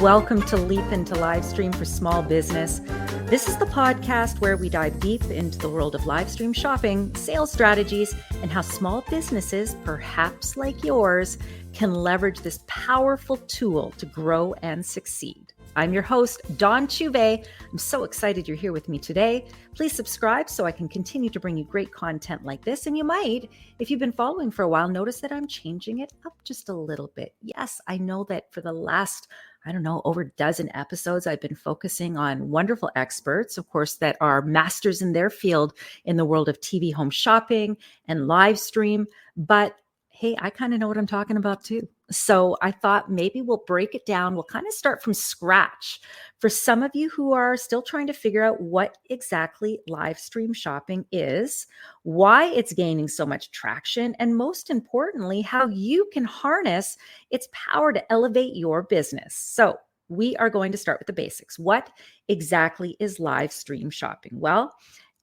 Welcome to Leap into Livestream for Small Business. This is the podcast where we dive deep into the world of livestream shopping, sales strategies, and how small businesses, perhaps like yours, can leverage this powerful tool to grow and succeed. I'm your host, Dawn Chuve. I'm so excited you're here with me today. Please subscribe so I can continue to bring you great content like this. And you might, if you've been following for a while, notice that I'm changing it up just a little bit. Yes, I know that for the last, over a dozen episodes, I've been focusing on wonderful experts, of course, that are masters in their field in the world of TV home shopping and live stream. But hey, I kind of know what I'm talking about too. So I thought maybe we'll break it down. We'll kind of start from scratch for some of you who are still trying to figure out what exactly live stream shopping is, why it's gaining so much traction, and most importantly, how you can harness its power to elevate your business. So we are going to start with the basics. What exactly is live stream shopping? Well,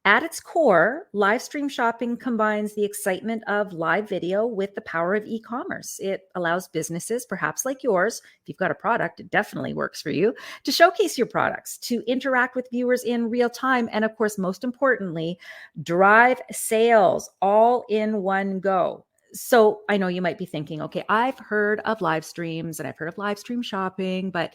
at its core, live stream shopping combines the excitement of live video with the power of e-commerce. It allows businesses, perhaps like yours, if you've got a product, it definitely works for you, to showcase your products, to interact with viewers in real time, and of course, most importantly, drive sales all in one go. So I know you might be thinking, okay, I've heard of live streams and I've heard of live stream shopping, but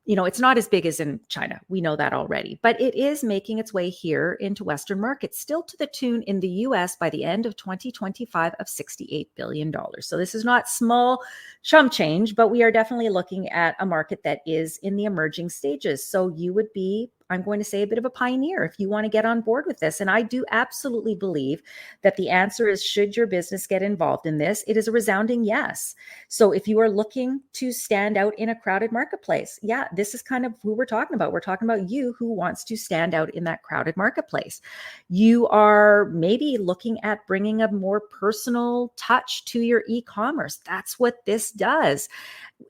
it's not as big as in China. We know that already, but it is making its way here into Western markets, still to the tune in the US by the end of 2025 of $68 billion. So this is not small chump change, but we are definitely looking at a market that is in the emerging stages. So you would be, I'm going to say, a bit of a pioneer if you want to get on board with this. And I do absolutely believe that the answer is, should your business get involved in this? It is a resounding yes. So if you are looking to stand out in a crowded marketplace, yeah, this is kind of who we're talking about. We're talking about you who wants to stand out in that crowded marketplace. You are maybe looking at bringing a more personal touch to your e-commerce. That's what this does.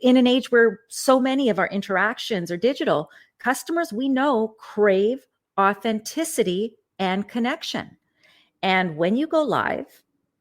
In an age where so many of our interactions are digital, customers, we know, crave authenticity and connection. And when you go live,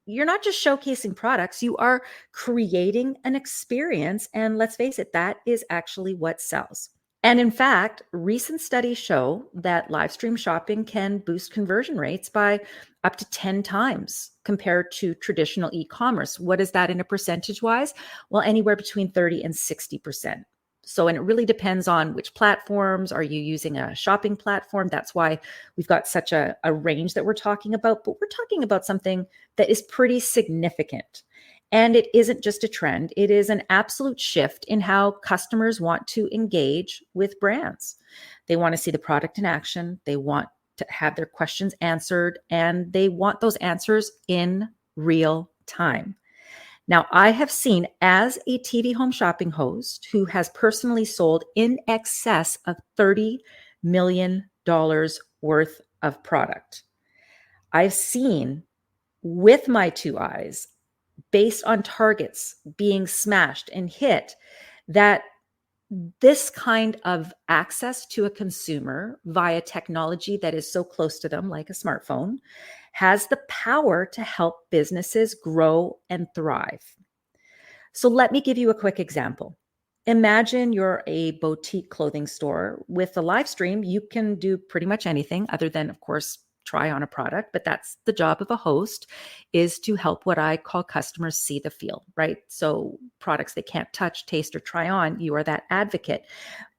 you're not just showcasing products, you are creating an experience. And let's face it, that is actually what sells. And in fact, recent studies show that live stream shopping can boost conversion rates by up to 10 times compared to traditional e-commerce. What is that in a percentage wise? Well, anywhere between 30 and 60%. So, and it really depends on which platforms. Are you using a shopping platform? That's why we've got such a range that we're talking about, but we're talking about something that is pretty significant. And it isn't just a trend. It is an absolute shift in how customers want to engage with brands. They want to see the product in action. They want to have their questions answered, and they want those answers in real time. Now, I have seen, as a TV home shopping host who has personally sold in excess of $30 million worth of product, I've seen with my two eyes, based on targets being smashed and hit, that this kind of access to a consumer via technology that is so close to them, like a smartphone, has the power to help businesses grow and thrive. So let me give you a quick example. Imagine you're a boutique clothing store. With a live stream, you can do pretty much anything other than, of course, try on a product, but that's the job of a host, is to help what I call customers see the feel, right? So products they can't touch, taste, or try on, you are that advocate.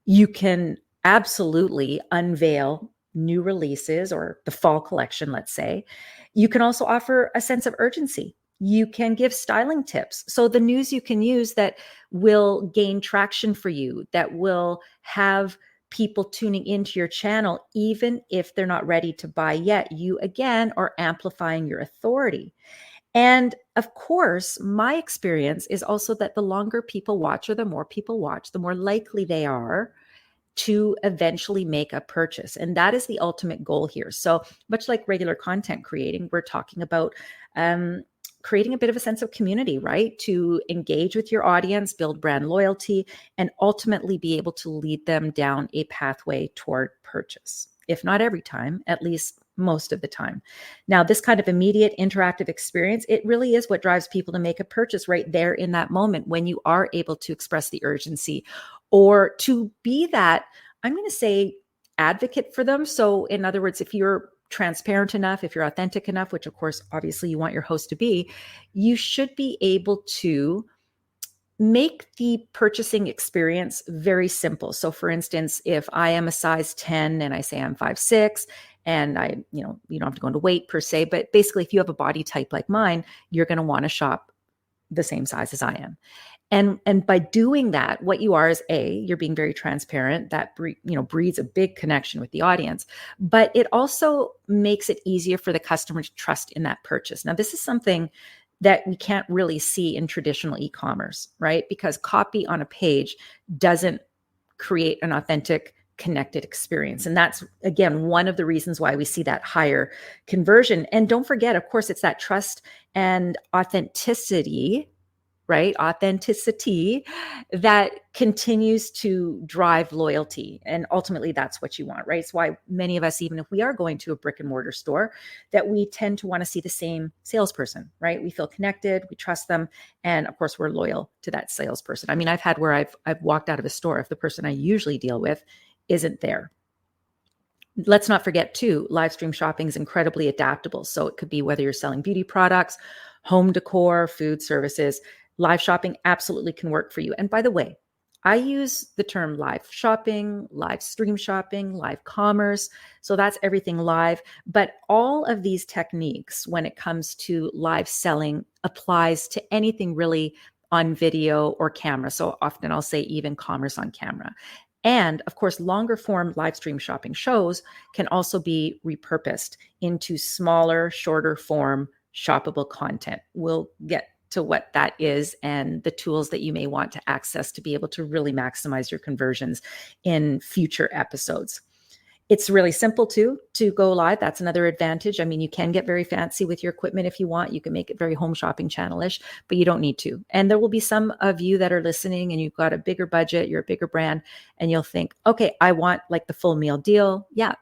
You can absolutely unveil new releases or the fall collection, let's say. You can also offer a sense of urgency. You can give styling tips. So the news you can use that will gain traction for you, that will have people tuning into your channel, even if they're not ready to buy yet. You, again, are amplifying your authority. And of course, my experience is also that the longer people watch, or the more people watch, the more likely they are to eventually make a purchase. And that is the ultimate goal here. So much like regular content creating, we're talking about creating a bit of a sense of community, right? To engage with your audience, build brand loyalty, and ultimately be able to lead them down a pathway toward purchase. If not every time, at least most of the time. Now, this kind of immediate interactive experience, it really is what drives people to make a purchase right there in that moment when you are able to express the urgency or to be that, I'm going to say, advocate for them. So, in other words, if you're transparent enough, if you're authentic enough, which of course, obviously, you want your host to be, you should be able to make the purchasing experience very simple. So for instance, if I am a size 10 and I say I'm 5'6", and you don't have to go into weight per se, but basically if you have a body type like mine, you're going to want to shop the same size as I am. And by doing that, what you are is you're being very transparent. That breeds a big connection with the audience, but it also makes it easier for the customer to trust in that purchase. Now, this is something that we can't really see in traditional e-commerce, right? Because copy on a page doesn't create an authentic, connected experience. And that's, again, one of the reasons why we see that higher conversion. And don't forget, of course, it's that trust and authenticity, right? Authenticity that continues to drive loyalty. And ultimately, that's what you want, right? It's why many of us, even if we are going to a brick and mortar store, that we tend to want to see the same salesperson, right? We feel connected, we trust them. And of course, we're loyal to that salesperson. I mean, I've had where I've walked out of a store if the person I usually deal with isn't there. Let's not forget too, live stream shopping is incredibly adaptable. So it could be whether you're selling beauty products, home decor, food services, live shopping absolutely can work for you. And by the way, I use the term live shopping, live stream shopping, live commerce. So that's everything live. But all of these techniques, when it comes to live selling, applies to anything really on video or camera. So often I'll say even commerce on camera. And of course, longer form live stream shopping shows can also be repurposed into smaller, shorter form shoppable content. We'll get to what that is and the tools that you may want to access to be able to really maximize your conversions in future episodes. It's really simple to go live. That's another advantage. I mean, you can get very fancy with your equipment if you want. You can make it very home shopping channel-ish, but you don't need to. And there will be some of you that are listening and you've got a bigger budget, you're a bigger brand, and you'll think, okay, I want like the full meal deal. Yeah,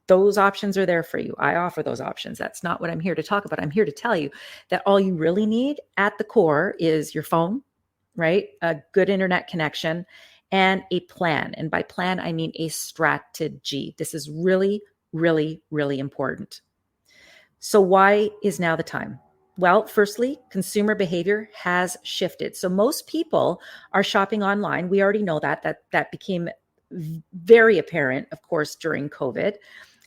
those options are there for you. I offer those options. That's not what I'm here to talk about. I'm here to tell you that all you really need at the core is your phone, right? A good internet connection and a plan. And by plan, I mean a strategy. This is really, really, really important. So why is now the time? Well, firstly, consumer behavior has shifted. So most people are shopping online. We already know that became very apparent, of course, during COVID.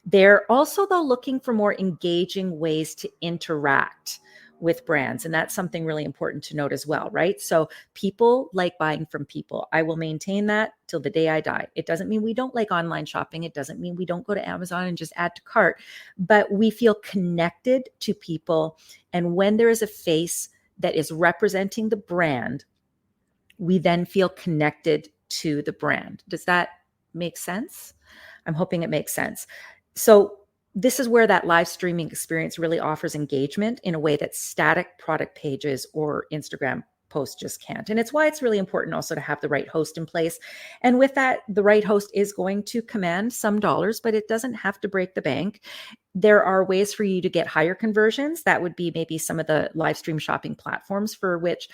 They're also, though, looking for more engaging ways to interact with brands. And that's something really important to note as well, right? So people like buying from people. I will maintain that till the day I die. It doesn't mean we don't like online shopping. It doesn't mean we don't go to Amazon and just add to cart, but we feel connected to people. And when there is a face that is representing the brand, we then feel connected to the brand. Does that make sense? I'm hoping it makes sense. So this is where that live streaming experience really offers engagement in a way that static product pages or Instagram posts just can't. And it's why it's really important also to have the right host in place. And with that, the right host is going to command some dollars, but it doesn't have to break the bank. There are ways for you to get higher conversions. That would be maybe some of the live stream shopping platforms for which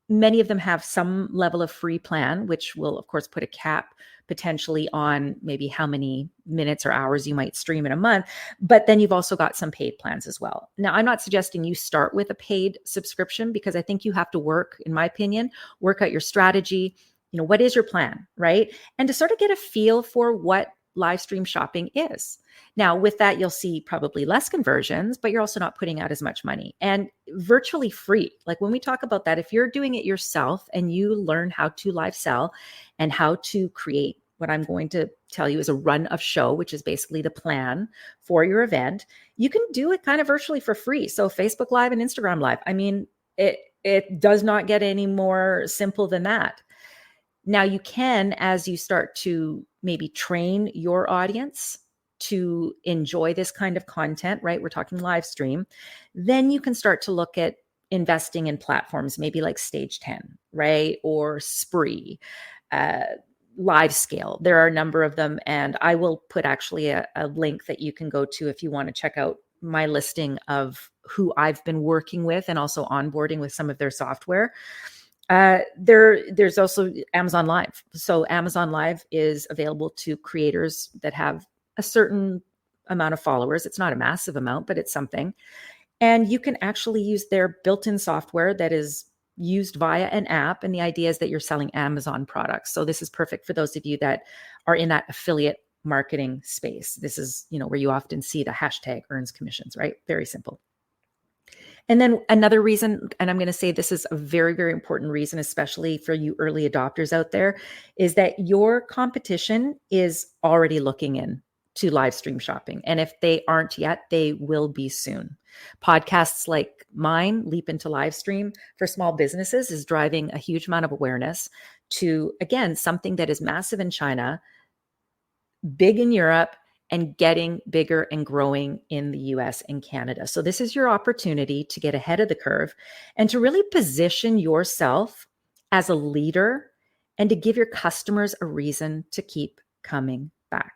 many of them have some level of free plan, which will, of course, put a cap potentially on maybe how many minutes or hours you might stream in a month. But then you've also got some paid plans as well. Now, I'm not suggesting you start with a paid subscription because I think you have to work, in my opinion, work out your strategy. You know, what is your plan, right? And to sort of get a feel for what live stream shopping is. Now, with that, you'll see probably less conversions, but you're also not putting out as much money and virtually free. Like when we talk about that, if you're doing it yourself and you learn how to live sell and how to create what I'm going to tell you is a run of show, which is basically the plan for your event, you can do it kind of virtually for free. So Facebook Live and Instagram Live. I mean, it does not get any more simple than that. Now you can, as you start to maybe train your audience to enjoy this kind of content, right? We're talking live stream. Then you can start to look at investing in platforms, maybe like Stage 10, right? Or Spree. live scale. There are a number of them, and I will put actually a link that you can go to if you want to check out my listing of who I've been working with and also onboarding with some of their software. There's also Amazon Live. So Amazon Live is available to creators that have a certain amount of followers. It's not a massive amount, but it's something. And you can actually use their built-in software that is used via an app. And the idea is that you're selling Amazon products. So this is perfect for those of you that are in that affiliate marketing space. This is, where you often see the hashtag earns commissions, right? Very simple. And then another reason, and I'm going to say this is a very, very important reason, especially for you early adopters out there, is that your competition is already looking in to live stream shopping. And if they aren't yet, they will be soon. Podcasts like mine, Leap into Livestream for small businesses, is driving a huge amount of awareness to, again, something that is massive in China, big in Europe, and getting bigger and growing in the US and Canada. So this is your opportunity to get ahead of the curve and to really position yourself as a leader and to give your customers a reason to keep coming back.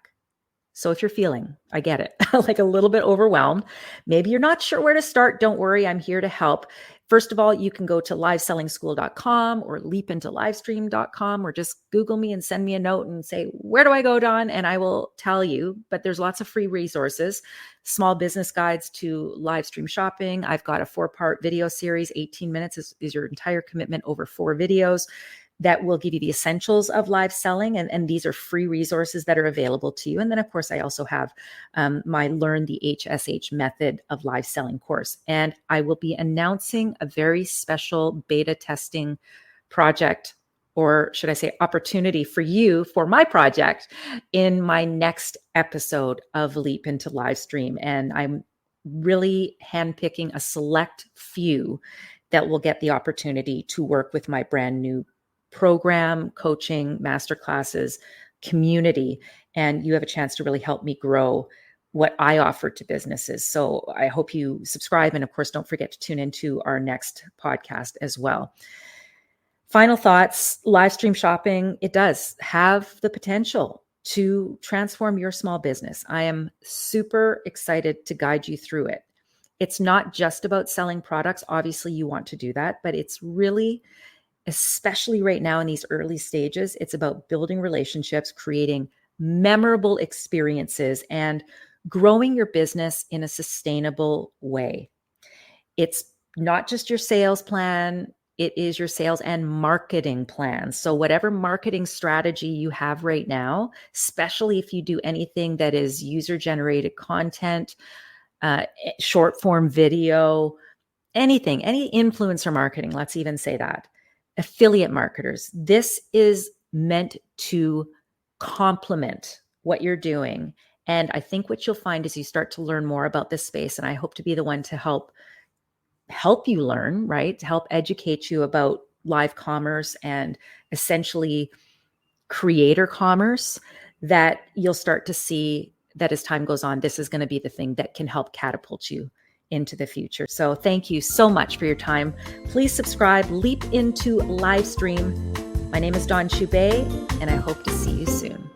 So if you're feeling, I get it, like a little bit overwhelmed, maybe you're not sure where to start, don't worry, I'm here to help. First of all, you can go to livesellingschool.com or leapintolivestream.com or just Google me and send me a note and say, where do I go, Dawn? And I will tell you, but there's lots of free resources, small business guides to live stream shopping. I've got a 4-part video series, 18 minutes is your entire commitment over 4 videos that will give you the essentials of live selling. And these are free resources that are available to you. And then, of course, I also have my Learn the HSH Method of Live Selling course. And I will be announcing a very special beta testing project, or should I say opportunity for you for my project in my next episode of Leap into Livestream. And I'm really handpicking a select few that will get the opportunity to work with my brand new program, coaching, masterclasses, community, and you have a chance to really help me grow what I offer to businesses. So I hope you subscribe. And of course, don't forget to tune into our next podcast as well. Final thoughts, live stream shopping, it does have the potential to transform your small business. I am super excited to guide you through it. It's not just about selling products. Obviously, you want to do that, but it's really, especially right now in these early stages, it's about building relationships, creating memorable experiences, and growing your business in a sustainable way. It's not just your sales plan, it is your sales and marketing plan. So whatever marketing strategy you have right now, especially if you do anything that is user-generated content, short form video, anything, any influencer marketing, let's even say that. Affiliate marketers, this is meant to complement what you're doing. And I think what you'll find as you start to learn more about this space, and I hope to be the one to help you learn, right? To help educate you about live commerce and essentially creator commerce, that you'll start to see that as time goes on, this is going to be the thing that can help catapult you into the future. So thank you so much for your time. Please subscribe, Leap into Livestream. My name is Dawn Choubet, and I hope to see you soon.